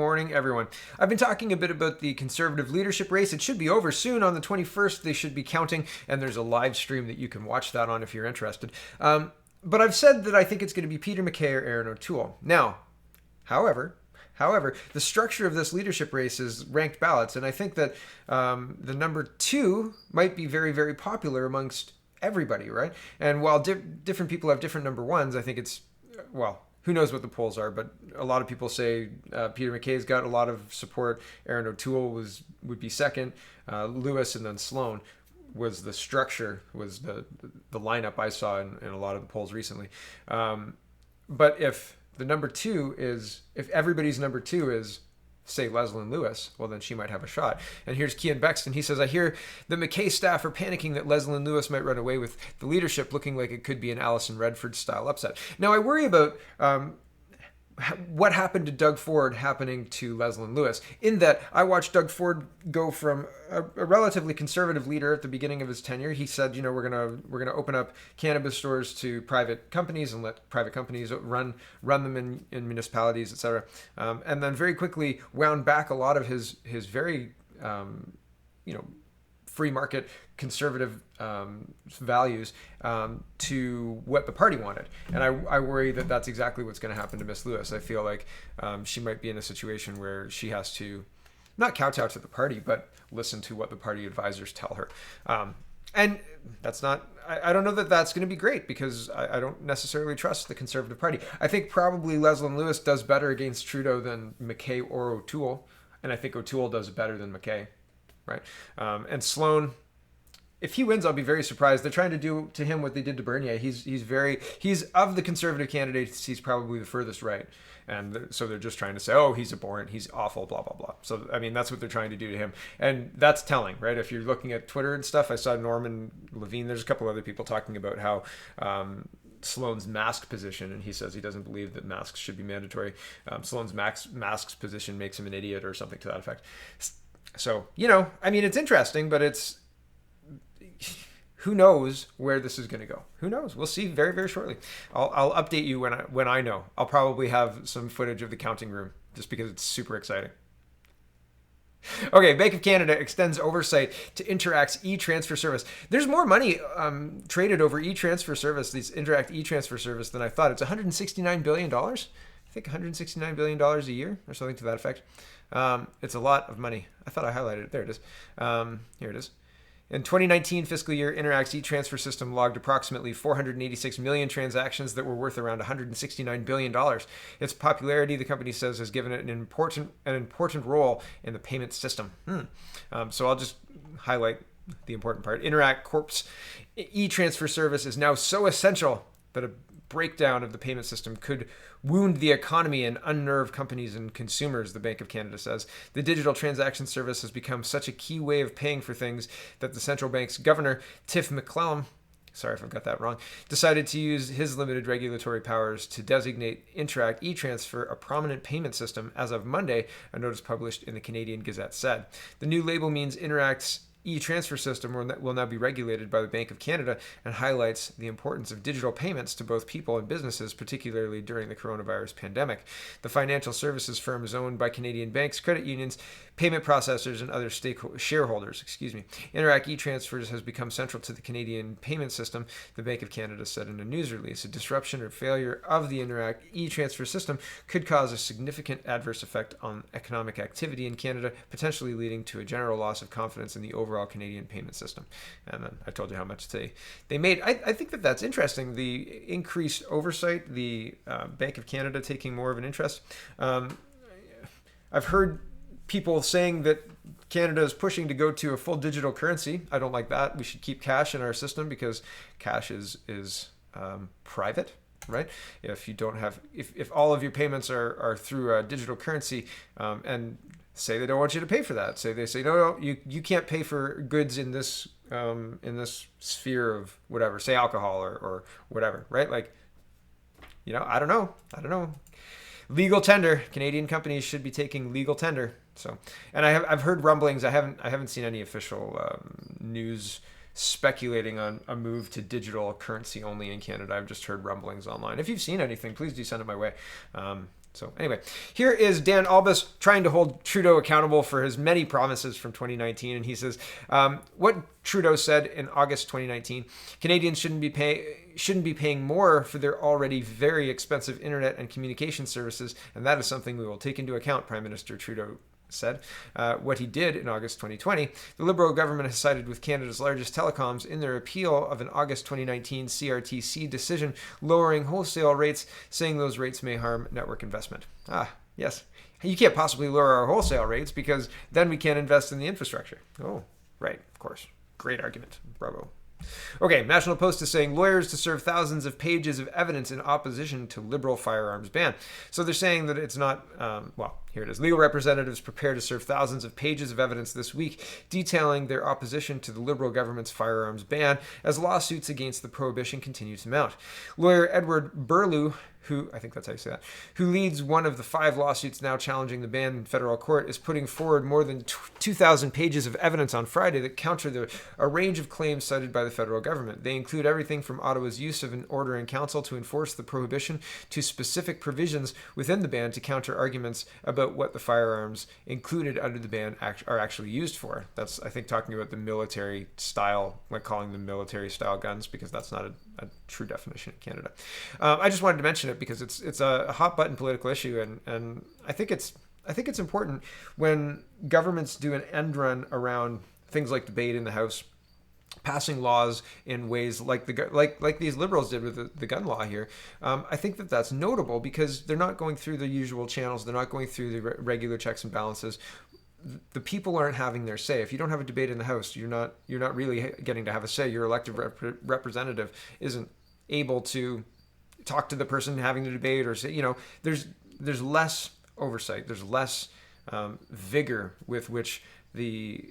Morning, everyone. I've been talking a bit about the Conservative leadership race. It should be over soon on the 21st. They should be counting, and there's a live stream that you can watch that on if you're interested. But I've said that I think it's going to be Peter MacKay or Erin O'Toole. Now, however, the structure of this leadership race is ranked ballots, and I think that the number two might be very, very popular amongst everybody, right? And while different people have different number ones, I think it's, well, who knows what the polls are, but a lot of people say Peter MacKay's got a lot of support. Erin O'Toole would be second. Lewis and then Sloan was the structure, was the lineup I saw in a lot of the polls recently. But if everybody's number two is, say, Leslyn Lewis, well, then she might have a shot. And here's Cian Bexton. He says, I hear the MacKay staff are panicking that Leslyn Lewis might run away with the leadership, looking like it could be an Alison Redford-style upset. Now, I worry about what happened to Doug Ford happening to Leslyn Lewis, in that I watched Doug Ford go from a relatively conservative leader at the beginning of his tenure. He said, we're gonna open up cannabis stores to private companies and let private companies run them in municipalities, etc. And then very quickly wound back a lot of his very free market conservative values to what the party wanted. And I worry that that's exactly what's going to happen to Miss Lewis. I feel like she might be in a situation where she has to not kowtow to the party, but listen to what the party advisors tell her. And that's not, I don't know that that's going to be great, because I don't necessarily trust the Conservative Party. I think probably Leslyn Lewis does better against Trudeau than MacKay or O'Toole. And I think O'Toole does better than MacKay. Right. And Sloan, if he wins, I'll be very surprised. They're trying to do to him what they did to Bernier. He's of the Conservative candidates, he's probably the furthest right. And so they're just trying to say, oh, he's abhorrent, he's awful, blah, blah, blah. So, I mean, that's what they're trying to do to him. And that's telling, right? If you're looking at Twitter and stuff, I saw Norman Levine, there's a couple other people talking about how Sloan's mask position, and he says he doesn't believe that masks should be mandatory. Sloan's mask's position makes him an idiot or something to that effect. So, I mean, it's interesting, but who knows where this is going to go? Who knows? We'll see very, very shortly. I'll update you when I know. I'll probably have some footage of the counting room, just because it's super exciting. Okay, Bank of Canada extends oversight to Interact's e-transfer service. There's more money traded over e-transfer service, this Interact e-transfer service, than I thought. It's $169 billion. I think $169 billion a year or something to that effect. It's a lot of money. I thought I highlighted it. There it is. Here it is. In 2019 fiscal year, Interact's e-transfer system logged approximately 486 million transactions that were worth around $169 billion. Its popularity, the company says, has given it an important role in the payment system. So I'll just highlight the important part. Interact Corp's e-transfer service is now so essential that a breakdown of the payment system could wound the economy and unnerve companies and consumers, the Bank of Canada says. The digital transaction service has become such a key way of paying for things that the central bank's governor, Tiff McClellan, sorry if I've got that wrong, decided to use his limited regulatory powers to designate Interact e-transfer a prominent payment system as of Monday, a notice published in the Canadian Gazette said. The new label means Interact's e-transfer system will now be regulated by the Bank of Canada, and highlights the importance of digital payments to both people and businesses, particularly during the coronavirus pandemic. The financial services firm is owned by Canadian banks, credit unions, payment processors, and other shareholders. Interact e-transfers has become central to the Canadian payment system, the Bank of Canada said in a news release. A disruption or failure of the Interact e-transfer system could cause a significant adverse effect on economic activity in Canada, potentially leading to a general loss of confidence in the overall Canadian payment system. And then I told you how much they made. I think that's interesting. The increased oversight, the Bank of Canada taking more of an interest. I've heard people saying that Canada is pushing to go to a full digital currency. I don't like that. We should keep cash in our system, because cash is private. Right? If you don't have, if all of your payments are through a digital currency, and say they don't want you to pay for that. They say no, you can't pay for goods in this sphere of whatever. Say alcohol or whatever, right? Like, I don't know. Legal tender. Canadian companies should be taking legal tender. So, and I've heard rumblings. I haven't seen any official news speculating on a move to digital currency only in Canada. I've just heard rumblings online. If you've seen anything, please do send it my way. So anyway, here is Dan Albus trying to hold Trudeau accountable for his many promises from 2019. And he says, what Trudeau said in August 2019, Canadians shouldn't be paying more for their already very expensive internet and communication services. And that is something we will take into account, Prime Minister Trudeau said. What he did in August 2020, the Liberal government has sided with Canada's largest telecoms in their appeal of an August 2019 CRTC decision lowering wholesale rates, saying those rates may harm network investment. Yes. You can't possibly lower our wholesale rates because then we can't invest in the infrastructure. Oh, right, of course. Great argument. Bravo. Okay, National Post is saying lawyers to serve thousands of pages of evidence in opposition to Liberal firearms ban. So they're saying that it's not, here it is. Legal representatives prepare to serve thousands of pages of evidence this week detailing their opposition to the Liberal government's firearms ban as lawsuits against the prohibition continue to mount. Lawyer Edward Burlew, who, I think that's how you say that, who leads one of the 5 lawsuits now challenging the ban in federal court, is putting forward more than 2,000 pages of evidence on Friday that counter a range of claims cited by the federal government. They include everything from Ottawa's use of an order in council to enforce the prohibition to specific provisions within the ban to counter arguments about what the firearms included under the ban are actually used for. That's, I think, talking about the military style, like calling them military style guns, because that's not a true definition in Canada. I just wanted to mention it because it's a hot button political issue, and I think it's important when governments do an end run around things like debate in the House, passing laws in ways like these Liberals did with the gun law here. I think that's notable because they're not going through the usual channels. They're not going through the regular checks and balances. The people aren't having their say. If you don't have a debate in the House, you're not really getting to have a say. Your elected representative isn't able to talk to the person having the debate or say, there's less oversight. There's less vigor with which the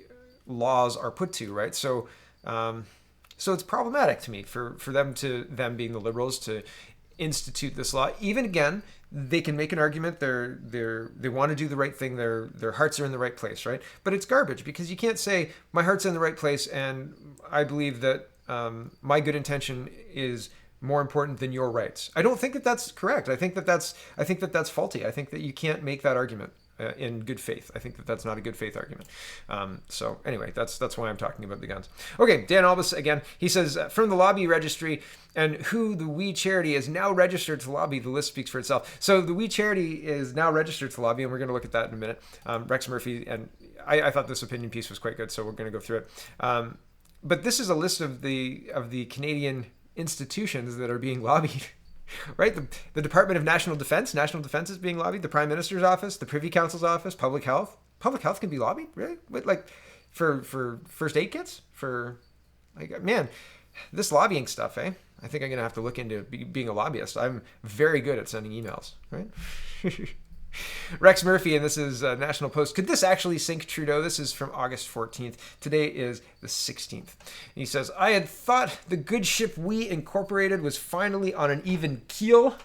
laws are put to, right? So it's problematic to me for them being the Liberals to institute this law. Even again, they can make an argument. They want to do the right thing. Their hearts are in the right place, right? But it's garbage because you can't say my heart's in the right place and I believe that my good intention is more important than your rights. I don't think that that's correct. I think that that's faulty. I think that you can't make that argument in good faith. I think that that's not a good faith argument. So anyway, that's why I'm talking about the guns. Okay, Dan Albus again. He says, from the lobby registry and who the We Charity is now registered to lobby, the list speaks for itself. So the We Charity is now registered to lobby, and we're going to look at that in a minute. Rex Murphy, and I thought this opinion piece was quite good, so we're going to go through it. But this is a list of the Canadian institutions that are being lobbied. Right? The Department of National Defense is being lobbied. The Prime Minister's office, the Privy Council's office, Public Health. Public Health can be lobbied? Really? Like for first aid kits? Man, this lobbying stuff, eh? I think I'm going to have to look into being a lobbyist. I'm very good at sending emails, right? Rex Murphy, and this is National Post. Could this actually sink Trudeau? This is from August 14th. Today is the 16th. He says, I had thought the good ship We Incorporated was finally on an even keel.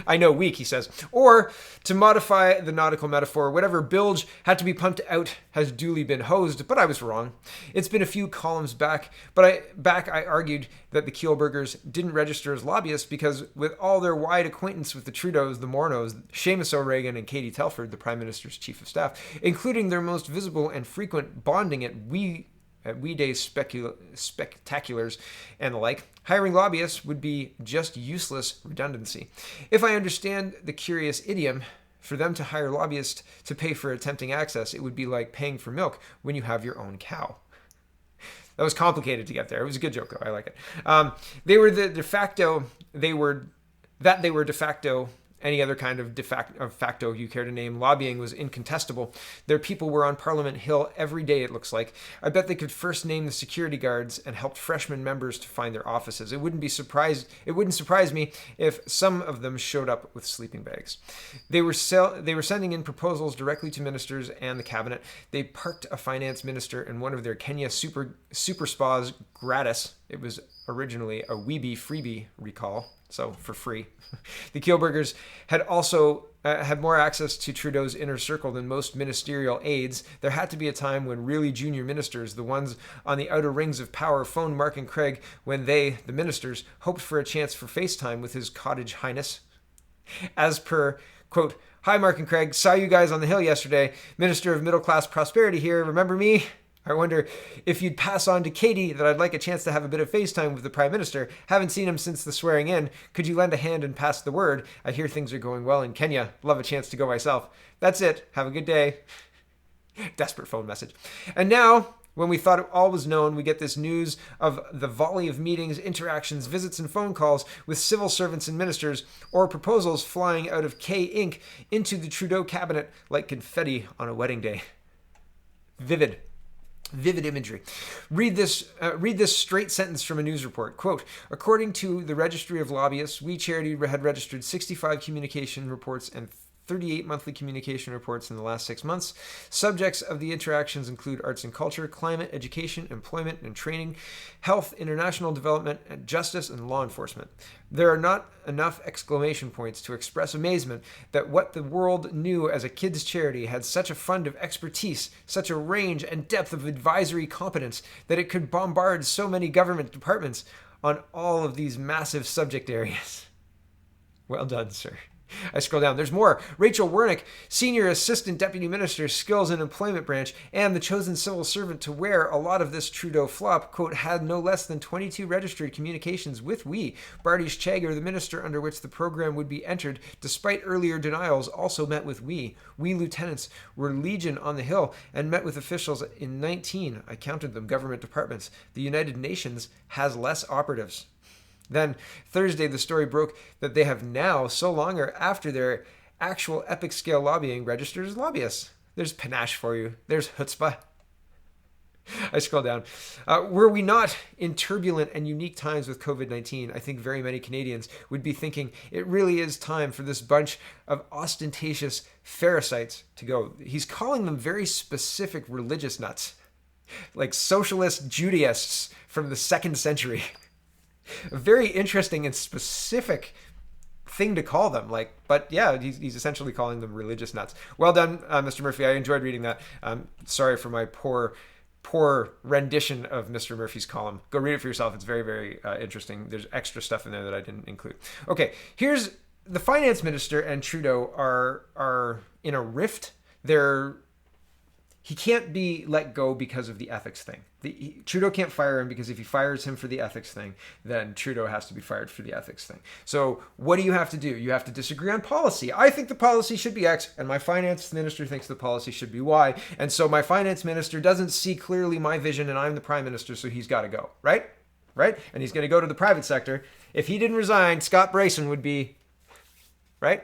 I know, weak, he says. Or, to modify the nautical metaphor, whatever bilge had to be pumped out has duly been hosed, but I was wrong. It's been a few columns back, I argued that the Kielburgers didn't register as lobbyists because with all their wide acquaintance with the Trudeaus, the Morneaus, Seamus O'Regan, and Katie Telford, the Prime Minister's Chief of Staff, including their most visible and frequent bonding at We Day spectaculars and the like, hiring lobbyists would be just useless redundancy. If I understand the curious idiom, for them to hire lobbyists to pay for attempting access, it would be like paying for milk when you have your own cow. That was complicated to get there. It was a good joke, though. I like it. They were de facto, any other kind of de facto you care to name, lobbying was incontestable. Their people were on Parliament Hill every day, it looks like. I bet they could first name the security guards and helped freshman members to find their offices. It wouldn't surprise me if some of them showed up with sleeping bags. They were sending in proposals directly to ministers and the cabinet. They parked a finance minister in one of their Kenya super spas gratis. It was originally a Weebie freebie recall, so for free. The Kielburgers had also had more access to Trudeau's inner circle than most ministerial aides. There had to be a time when really junior ministers, the ones on the outer rings of power, phoned Mark and Craig when they, the ministers, hoped for a chance for FaceTime with His Cottage Highness. As per Quote, "Hi, Mark and Craig. Saw you guys on the Hill yesterday. Minister of Middle Class Prosperity here. Remember me? I wonder if you'd pass on to Katie that I'd like a chance to have a bit of FaceTime with the Prime Minister. Haven't seen him since the swearing in. Could you lend a hand and pass the word? I hear things are going well in Kenya. Love a chance to go myself. That's it. Have a good day." Desperate phone message. And now, when we thought all was known, we get this news of the volley of meetings, interactions, visits, and phone calls with civil servants and ministers, or proposals flying out of K Inc. into the Trudeau cabinet like confetti on a wedding day. Vivid imagery. Read this straight sentence from a news report. Quote, "According to the Registry of Lobbyists, We Charity had registered 65 communication reports and 38 monthly communication reports in the last 6 months. Subjects of the interactions include arts and culture, climate, education, employment and training, health, international development, and justice and law enforcement. There are not enough exclamation points to express amazement that what the world knew as a kids' charity had such a fund of expertise, such a range and depth of advisory competence that it could bombard so many government departments on all of these massive subject areas." Well done, sir. I scroll down. There's more. Rachel Wernick, Senior Assistant Deputy Minister, Skills and Employment Branch, and the chosen civil servant to wear a lot of this Trudeau flop, quote, "had no less than 22 registered communications with we. Bardish Chagger, the minister under which the program would be entered, despite earlier denials, also met with we. We lieutenants were legion on the Hill and met with officials in 19, I counted them, government departments. The United Nations has less operatives." Then Thursday, the story broke that they have now, so long or after their actual epic scale lobbying, registered as lobbyists. There's panache for you. There's chutzpah. I scroll down. Were we not in turbulent and unique times with COVID-19, I think very many Canadians would be thinking it really is time for this bunch of ostentatious Pharisees to go. He's calling them very specific religious nuts, like socialist Judaists from the 2nd century. A very interesting and specific thing to call them. But yeah, he's essentially calling them religious nuts. Well done, Mr. Murphy. I enjoyed reading that. Sorry for my poor rendition of Mr. Murphy's column. Go read it for yourself. It's very, very interesting. There's extra stuff in there that I didn't include. Okay, here's the finance minister and Trudeau are in a rift. He can't be let go because of the ethics thing. Trudeau can't fire him because if he fires him for the ethics thing, then Trudeau has to be fired for the ethics thing. So what do you have to do? You have to disagree on policy. I think the policy should be X, and my finance minister thinks the policy should be Y. And so my finance minister doesn't see clearly my vision, and I'm the prime minister, so he's got to go, right? And he's going to go to the private sector. If he didn't resign, Scott Brayson would be, right?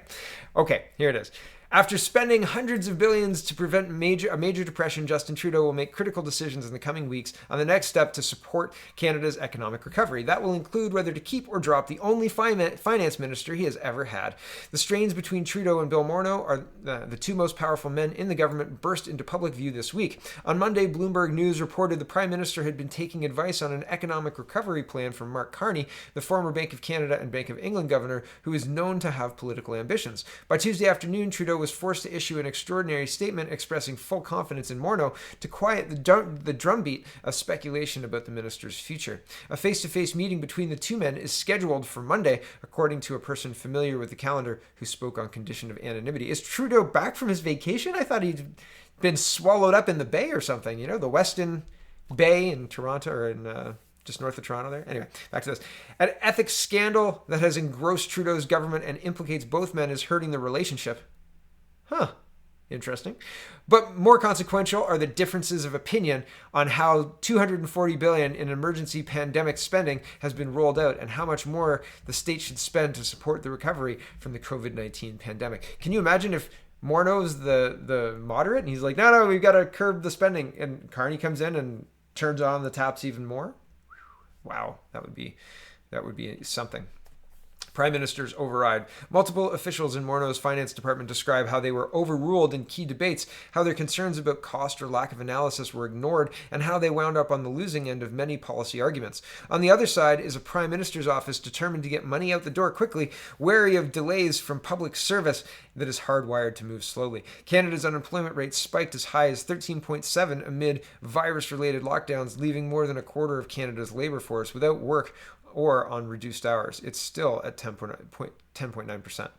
Okay, here it is. After spending hundreds of billions to prevent a major depression, Justin Trudeau will make critical decisions in the coming weeks on the next step to support Canada's economic recovery. That will include whether to keep or drop the only finance minister he has ever had. The strains between Trudeau and Bill Morneau, are the two most powerful men in the government, burst into public view this week. On Monday, Bloomberg News reported the Prime Minister had been taking advice on an economic recovery plan from Mark Carney, the former Bank of Canada and Bank of England governor, who is known to have political ambitions. By Tuesday afternoon, Trudeau was forced to issue an extraordinary statement expressing full confidence in Morneau to quiet the drumbeat of speculation about the minister's future. A face-to-face meeting between the two men is scheduled for Monday, according to a person familiar with the calendar who spoke on condition of anonymity. Is Trudeau back from his vacation? I thought he'd been swallowed up in the Bay or something, the Weston Bay in Toronto, or in just north of Toronto there. Anyway, back to this. An ethics scandal that has engrossed Trudeau's government and implicates both men is hurting the relationship. Huh. Interesting. But more consequential are the differences of opinion on how $240 billion in emergency pandemic spending has been rolled out and how much more the state should spend to support the recovery from the COVID-19 pandemic. Can you imagine if Morneau's the moderate and he's like, no, we've got to curb the spending, and Carney comes in and turns on the taps even more? Wow, that would be something. Prime Minister's override. Multiple officials in Morneau's finance department describe how they were overruled in key debates, how their concerns about cost or lack of analysis were ignored, and how they wound up on the losing end of many policy arguments. On the other side is a Prime Minister's office determined to get money out the door quickly, wary of delays from public service that is hardwired to move slowly. Canada's unemployment rate spiked as high as 13.7 amid virus-related lockdowns, leaving more than a quarter of Canada's labor force without work or on reduced hours. It's still at 10.9%.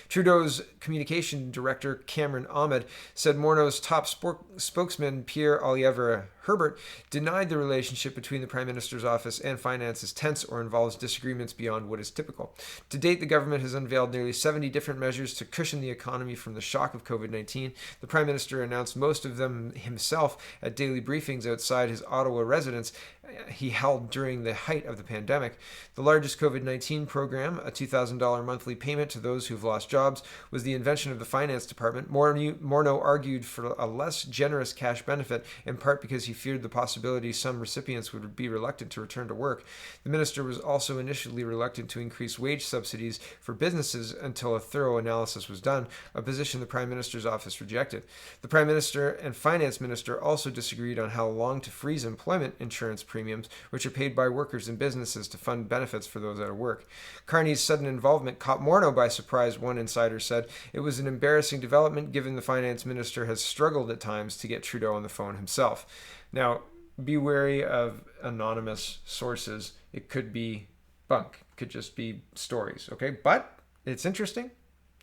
Trudeau's communication director, Cameron Ahmed, said Morneau's top spokesman, Pierre-Olivier Herbert, denied the relationship between the Prime Minister's office and finance is tense or involves disagreements beyond what is typical. To date, the government has unveiled nearly 70 different measures to cushion the economy from the shock of COVID-19. The Prime Minister announced most of them himself at daily briefings outside his Ottawa residence he held during the height of the pandemic. The largest COVID-19 program, a $2,000 monthly payment to those who've lost jobs, was the invention of the Finance Department. Morneau argued for a less generous cash benefit, in part because he feared the possibility some recipients would be reluctant to return to work. The minister was also initially reluctant to increase wage subsidies for businesses until a thorough analysis was done, a position the Prime Minister's office rejected. The Prime Minister and Finance Minister also disagreed on how long to freeze employment insurance premiums, which are paid by workers and businesses to fund benefits for those out of work. Carney's sudden involvement caught Morneau by surprise, one insider said. It was an embarrassing development given the finance minister has struggled at times to get Trudeau on the phone himself. Now, be wary of anonymous sources. It could be bunk. It could just be stories, okay? But it's interesting.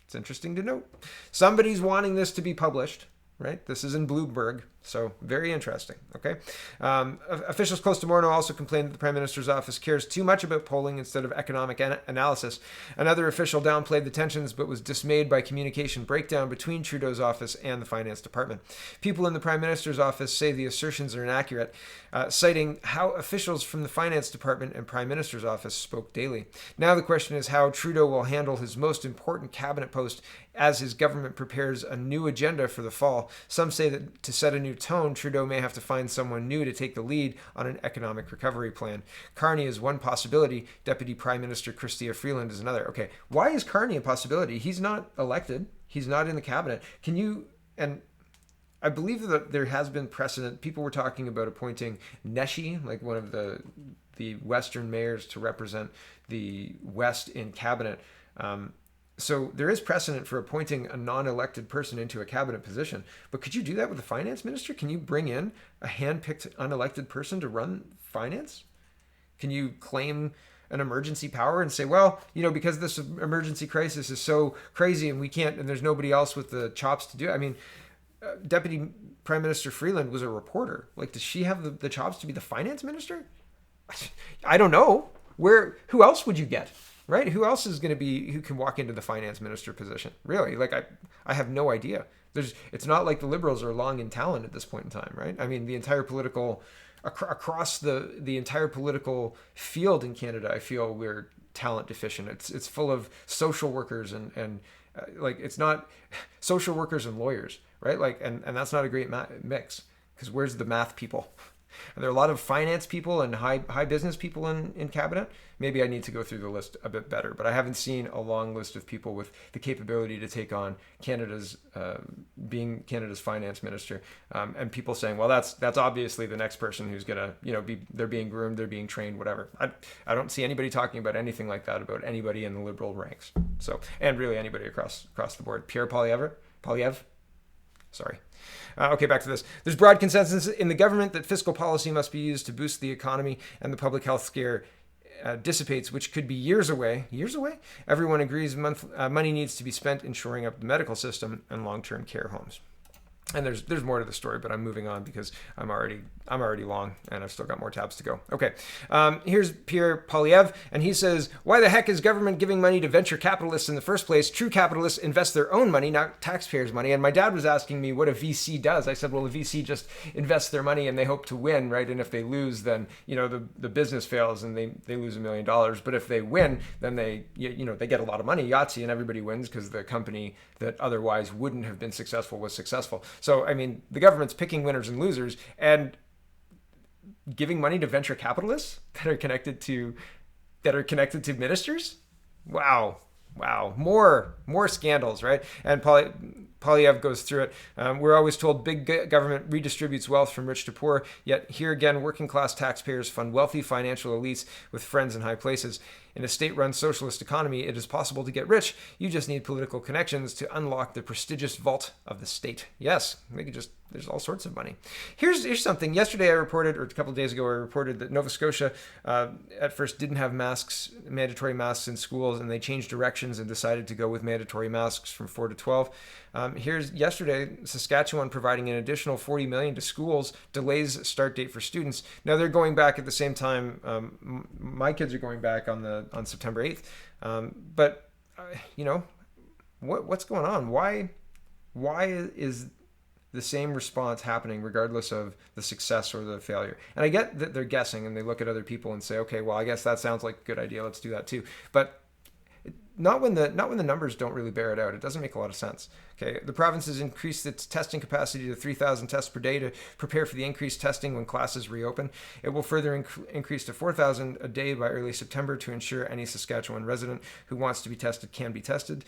It's interesting to note. Somebody's wanting this to be published, right? This is in Bloomberg, so very interesting, okay? Officials close to Morneau also complained that the Prime Minister's office cares too much about polling instead of economic analysis. Another official downplayed the tensions but was dismayed by communication breakdown between Trudeau's office and the Finance Department. People in the Prime Minister's office say the assertions are inaccurate, citing how officials from the Finance Department and Prime Minister's office spoke daily. Now the question is how Trudeau will handle his most important cabinet post as his government prepares a new agenda for the fall. Some say that to set a new tone, Trudeau may have to find someone new to take the lead on an economic recovery plan. Carney is one possibility. Deputy Prime Minister Chrystia Freeland is another. Okay, why is Carney a possibility? He's not elected. He's not in the cabinet. And I believe that there has been precedent. People were talking about appointing Neshi, like one of the Western mayors, to represent the West in cabinet. So there is precedent for appointing a non-elected person into a cabinet position. But could you do that with the finance minister? Can you bring in a hand-picked unelected person to run finance? Can you claim an emergency power and say, well, because this emergency crisis is so crazy and we can't, and there's nobody else with the chops to do it. I mean, Deputy Prime Minister Freeland was a reporter. Like, does she have the chops to be the finance minister? I don't know. Who else would you get? Right? Who else is going to be, who can walk into the finance minister position? Really? Like, I have no idea. It's not like the Liberals are long in talent at this point in time, right? I mean, the entire political, across the entire political field in Canada, I feel we're talent deficient. It's full of social workers and like, it's not social workers and lawyers, right? Like, and that's not a great mix, because where's the math people? Are there a lot of finance people and high business people in cabinet? Maybe I need to go through the list a bit better, but I haven't seen a long list of people with the capability to take on being Canada's finance minister, and people saying, well, that's obviously the next person who's gonna, they're being groomed, they're being trained, whatever. I don't see anybody talking about anything like that about anybody in the Liberal ranks. So, and really anybody across the board. Pierre Poilievre. Sorry. Okay, back to this. There's broad consensus in the government that fiscal policy must be used to boost the economy and the public health scare dissipates, which could be years away. Years away? Everyone agrees money needs to be spent in shoring up the medical system and long-term care homes. And there's more to the story, but I'm moving on because I'm already long and I've still got more tabs to go. Okay, here's Pierre Poilievre, and he says, why the heck is government giving money to venture capitalists in the first place? True capitalists invest their own money, not taxpayers' money. And my dad was asking me what a VC does. I said, well, a VC just invests their money and they hope to win, right? And if they lose, then, the business fails and they lose $1 million. But if they win, then they get a lot of money, Yahtzee, and everybody wins because the company that otherwise wouldn't have been successful was successful. So, I mean, the government's picking winners and losers and giving money to venture capitalists that are connected to ministers. Wow. More scandals, right? And Poilievre goes through it. We're always told big government redistributes wealth from rich to poor, yet here again, working class taxpayers fund wealthy financial elites with friends in high places. In a state-run socialist economy, it is possible to get rich. You just need political connections to unlock the prestigious vault of the state. Yes, there's all sorts of money. Here's something. Yesterday I reported, or a couple of days ago I reported, that Nova Scotia at first didn't have mandatory masks in schools, and they changed directions and decided to go with mandatory masks from 4 to 12. Here's yesterday, Saskatchewan providing an additional $40 million to schools, delays start date for students. Now they're going back at the same time. My kids are going back on September 8th. But what's going on? Why is the same response happening regardless of the success or the failure? And I get that they're guessing and they look at other people and say, okay, well, I guess that sounds like a good idea. Let's do that too. But not when the numbers don't really bear it out. It doesn't make a lot of sense. Okay, the province has increased its testing capacity to 3,000 tests per day to prepare for the increased testing when classes reopen. It will further increase to 4,000 a day by early September to ensure any Saskatchewan resident who wants to be tested can be tested.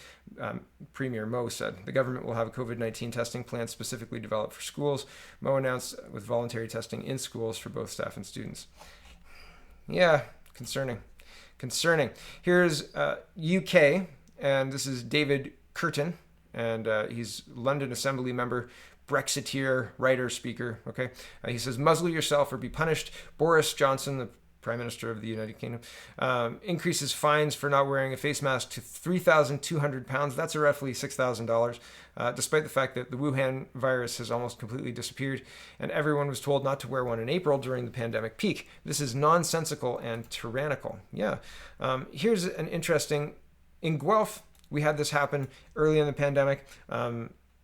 Premier Moe said the government will have a COVID-19 testing plan specifically developed for schools. Moe announced with voluntary testing in schools for both staff and students. Yeah, concerning. Here's UK, and this is David Curtin, and he's London Assembly member, Brexiteer, writer, speaker. Okay, he says, muzzle yourself or be punished. Boris Johnson, the Prime Minister of the United Kingdom, increases fines for not wearing a face mask to £3,200. That's roughly $6,000, despite the fact that the Wuhan virus has almost completely disappeared and everyone was told not to wear one in April during the pandemic peak. This is nonsensical and tyrannical. Yeah. Here's an interesting, in Guelph, we had this happen early in the pandemic.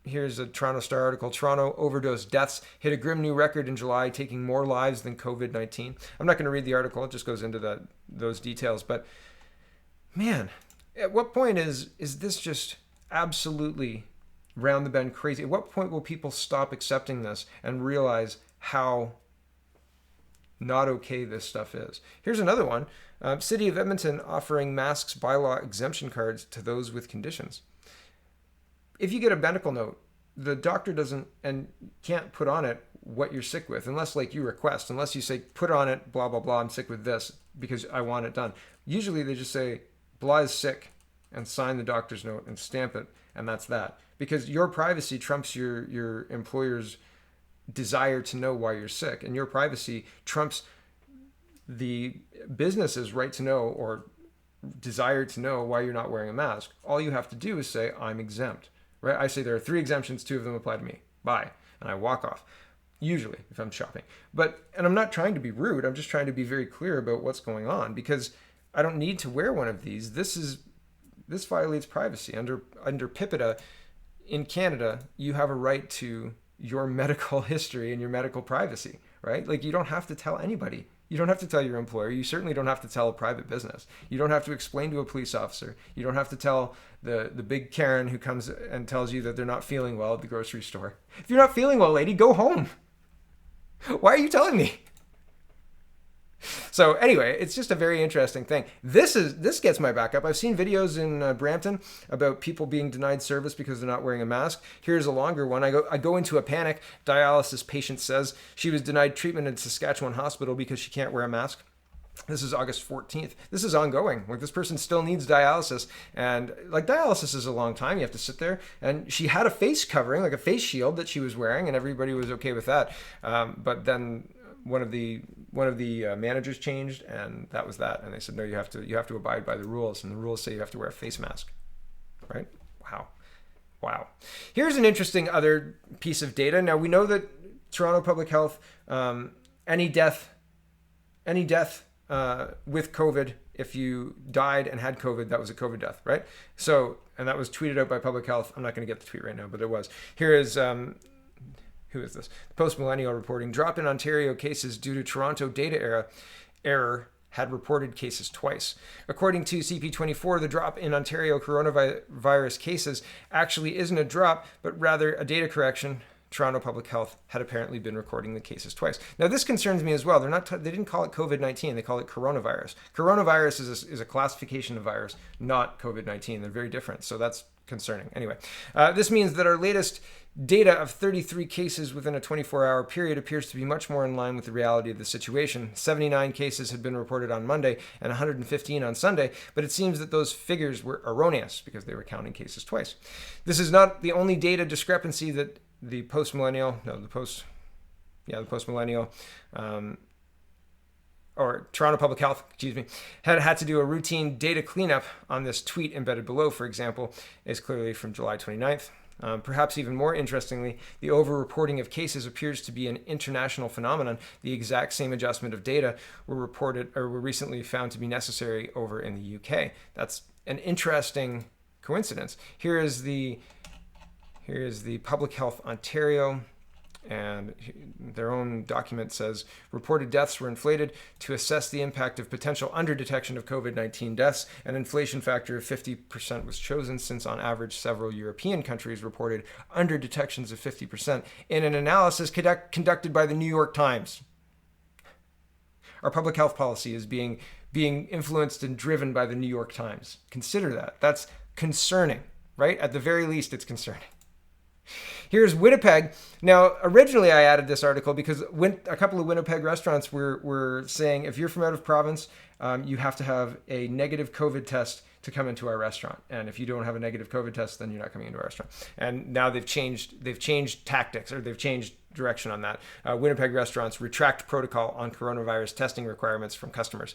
Here's a Toronto Star article. Toronto overdose deaths hit a grim new record in July, taking more lives than COVID-19. I'm not going to read the article. It just goes into those details. But man, at what point is this just absolutely round the bend crazy? At what point will people stop accepting this and realize how not okay this stuff is? Here's another one. City of Edmonton offering masks bylaw exemption cards to those with conditions. If you get a medical note, the doctor doesn't and can't put on it what you're sick with, unless like you request, unless you say, put on it, blah, blah, blah, I'm sick with this because I want it done. Usually they just say, blah is sick, and sign the doctor's note and stamp it, and that's that. Because your privacy trumps your employer's desire to know why you're sick, and your privacy trumps the business's right to know or desire to know why you're not wearing a mask. All you have to do is say, I'm exempt. Right? I say there are 3 exemptions, 2 of them apply to me. Bye. And I walk off. Usually, if I'm shopping. And I'm not trying to be rude. I'm just trying to be very clear about what's going on, because I don't need to wear one of these. This violates privacy. Under PIPEDA in Canada, you have a right to your medical history and your medical privacy, right? Like, you don't have to tell anybody. You don't have to tell your employer. You certainly don't have to tell a private business. You don't have to explain to a police officer. You don't have to tell the big Karen who comes and tells you that they're not feeling well at the grocery store. If you're not feeling well, lady, go home. Why are you telling me? So anyway, it's just a very interesting thing. This gets my back up. I've seen videos in Brampton about people being denied service because they're not wearing a mask. Here's a longer one. I go into a panic. Dialysis patient says she was denied treatment in Saskatchewan hospital because she can't wear a mask. This is August 14th. This is ongoing. Like, this person still needs dialysis, and like, dialysis is a long time. You have to sit there, and she had a face covering, like a face shield that she was wearing, and everybody was okay with that. But then one of the managers changed, and that was that. And they said, no, you have to abide by the rules, and the rules say you have to wear a face mask. Right? Wow. Here's an interesting other piece of data. Now, we know that Toronto Public Health, any death with COVID, if you died and had COVID, that was a COVID death, right? So, and that was tweeted out by Public Health. I'm not going to get the tweet right now, but it was. Here is, who is this? Post-Millennial reporting. Drop in Ontario cases due to Toronto data error had reported cases twice. According to CP24, the drop in Ontario coronavirus cases actually isn't a drop, but rather a data correction. Toronto Public Health had apparently been recording the cases twice. Now, this concerns me as well. They didn't call it COVID-19. They call it coronavirus. Coronavirus is a classification of virus, not COVID-19. They're very different. So that's concerning. Anyway, this means that our latest data of 33 cases within a 24-hour period appears to be much more in line with the reality of the situation. 79 cases had been reported on Monday and 115 on Sunday, but it seems that those figures were erroneous because they were counting cases twice. This is not the only data discrepancy that the post-millennial, the post-millennial, or Toronto Public Health, had to do a routine data cleanup on this tweet embedded below, for example, is clearly from July 29th. Perhaps even more interestingly, the over-reporting of cases appears to be an international phenomenon. The exact same adjustment of data were recently found to be necessary over in the UK. That's an interesting coincidence. Here is the Public Health Ontario, and their own document says reported deaths were inflated to assess the impact of potential underdetection of COVID-19 deaths. An inflation factor of 50% was chosen since on average several European countries reported underdetections of 50% in an analysis conducted by the New York Times. Our public health policy is being influenced and driven by the New York Times. Consider that. That's concerning, right? At the very least, it's concerning. Here's Winnipeg. Now, originally I added this article because a couple of Winnipeg restaurants were saying if you're from out of province, you have to have a negative COVID test to come into our restaurant. And if you don't have a negative COVID test, then you're not coming into our restaurant. And now they've changed tactics, or they've changed direction on that. Winnipeg restaurants retract protocol on coronavirus testing requirements from customers.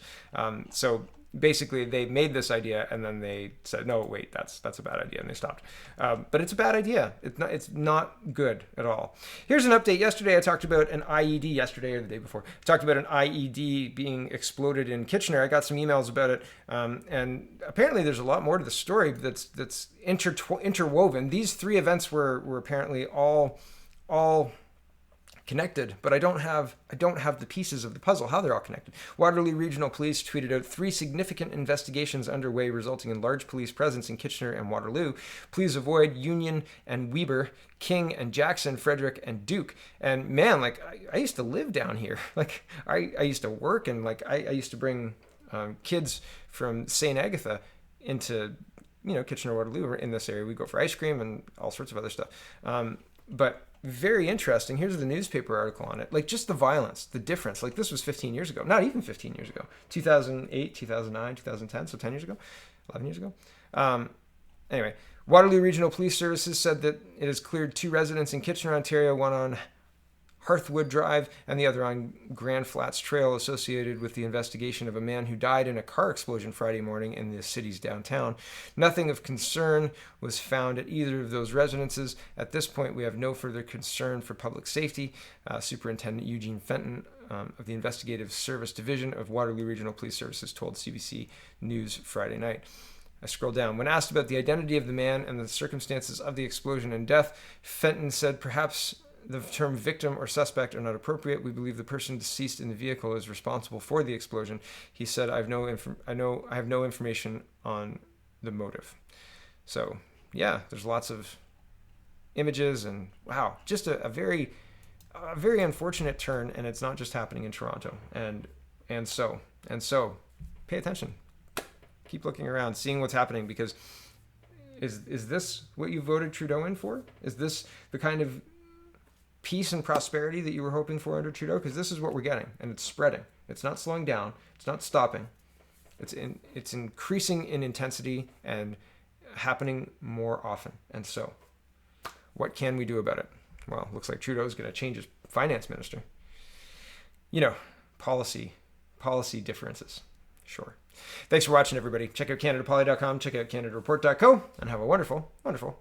So basically they made this idea and then they said, no, wait, that's a bad idea, and they stopped. But it's a bad idea. It's not good at all. Here's an update. Yesterday I talked about an IED, yesterday or the day before, I talked about an IED being exploded in Kitchener. I got some emails about it, and apparently there's a lot more to the story that's interwoven. These three events were apparently all connected, but I don't have the pieces of the puzzle, how they're all connected. Waterloo Regional Police tweeted out 3 significant investigations underway resulting in large police presence in Kitchener and Waterloo. Please avoid Union and Weber, King and Jackson, Frederick and Duke. And man, like I used to live down here. Like I used to work, and like I used to bring kids from St. Agatha into Kitchener, Waterloo, in this area. We go for ice cream and all sorts of other stuff. But very interesting. Here's the newspaper article on it. Like just the violence, the difference. Like this was 15 years ago. Not even 15 years ago. 2008, 2009, 2010. So 10 years ago, 11 years ago. Anyway, Waterloo Regional Police Services said that it has cleared 2 residents in Kitchener, Ontario, one on Hearthwood Drive and the other on Grand Flats Trail, associated with the investigation of a man who died in a car explosion Friday morning in the city's downtown. Nothing of concern was found at either of those residences. At this point, we have no further concern for public safety. Superintendent Eugene Fenton of the Investigative Service Division of Waterloo Regional Police Services told CBC News Friday night. I scroll down. When asked about the identity of the man and the circumstances of the explosion and death, Fenton said perhaps the term victim or suspect are not appropriate. We believe the person deceased in the vehicle is responsible for the explosion. He said, I have no information on the motive. So yeah, there's lots of images, and wow, just a very unfortunate turn. And it's not just happening in Toronto. And so pay attention. Keep looking around, seeing what's happening, because is this what you voted Trudeau in for? Is this the kind of peace and prosperity that you were hoping for under Trudeau? Because this is what we're getting, and it's spreading. It's not slowing down. It's not stopping. It's increasing in intensity and happening more often. And so, what can we do about it? Well, looks like Trudeau's going to change his finance minister. Policy differences. Sure. Thanks for watching, everybody. Check out CanadaPoly.com. Check out CanadaReport.co, and have a wonderful, wonderful